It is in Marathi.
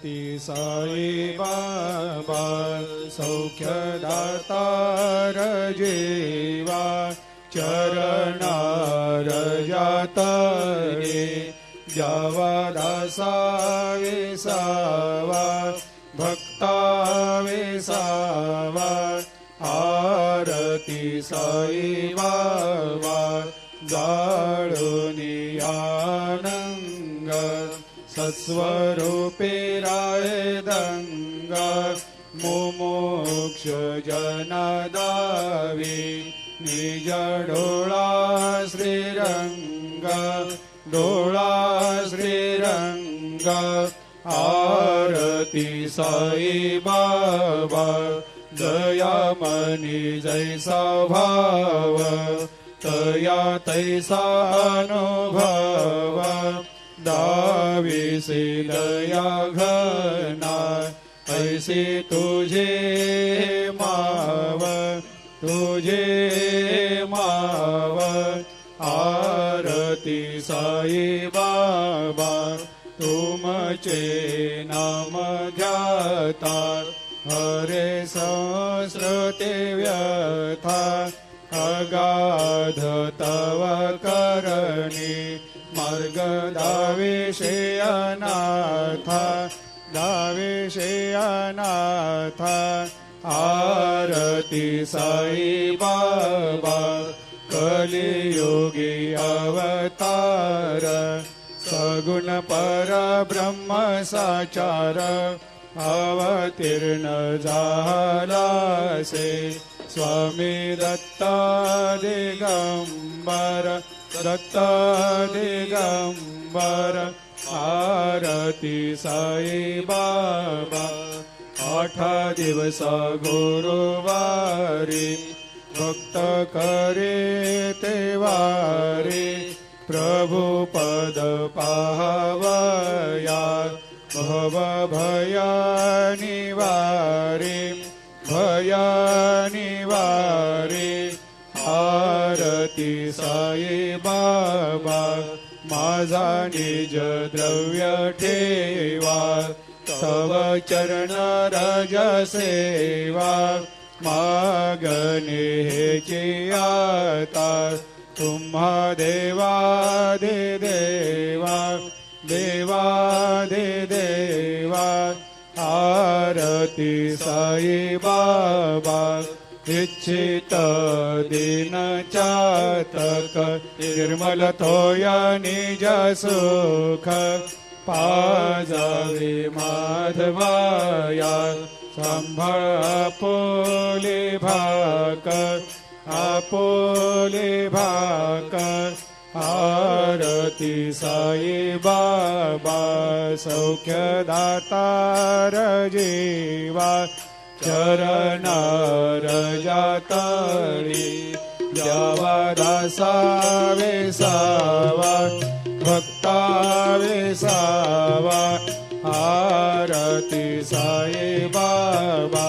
ती साई बाबा सौख्यदातार जीवा चरणार जातरे जावा दासा विसावा भक्ता विसावा आरती साई बाबा जाळूनी आनंग सत्स्वरूपे राय दंग मुमुक्ष जनदावी निज डोळा श्रीरंग डोळा श्रीरंग आरती साई बाबा दयामनी जैसा भाव तया तैसा अनुभव दाविसे दया घना ऐसे तुझे माव तुझे माव आरती साई बाबा तुमचे नाम ध्याता हरे संस्कृते व्यथा अगाध तव करणी मार्ग दाविषे अनाथा दाविषे अनाथा आरती साई बाबा कलियुगी अवतार सगुण परब्रह्म साचार अवतीर्ण झालासे स्वामी दत्ता दिगंबर दत्ता दिगंबर आरती साई बाबा 8 दिवस गुरुवारी भक्त करे तेवारी प्रभु पद पाहवया भव भया निवारी भया निवारी आरती साई बाबा माझा निज द्रव्य ठेवा तव चरण रज सेवा मागणे हेची आता तुम्हा देवादि देवा देवादि देवा आरती साई बाबा इच्छित दिन चातक निर्मल थोया निज सुख पाजावे माधवाया सांभाळ आपोले भाक आरती साई बाबा सौख्यदातार जीवा चरणार जातळी द्यावा दासा विसावा भक्ता विसावा आरती साई बाबा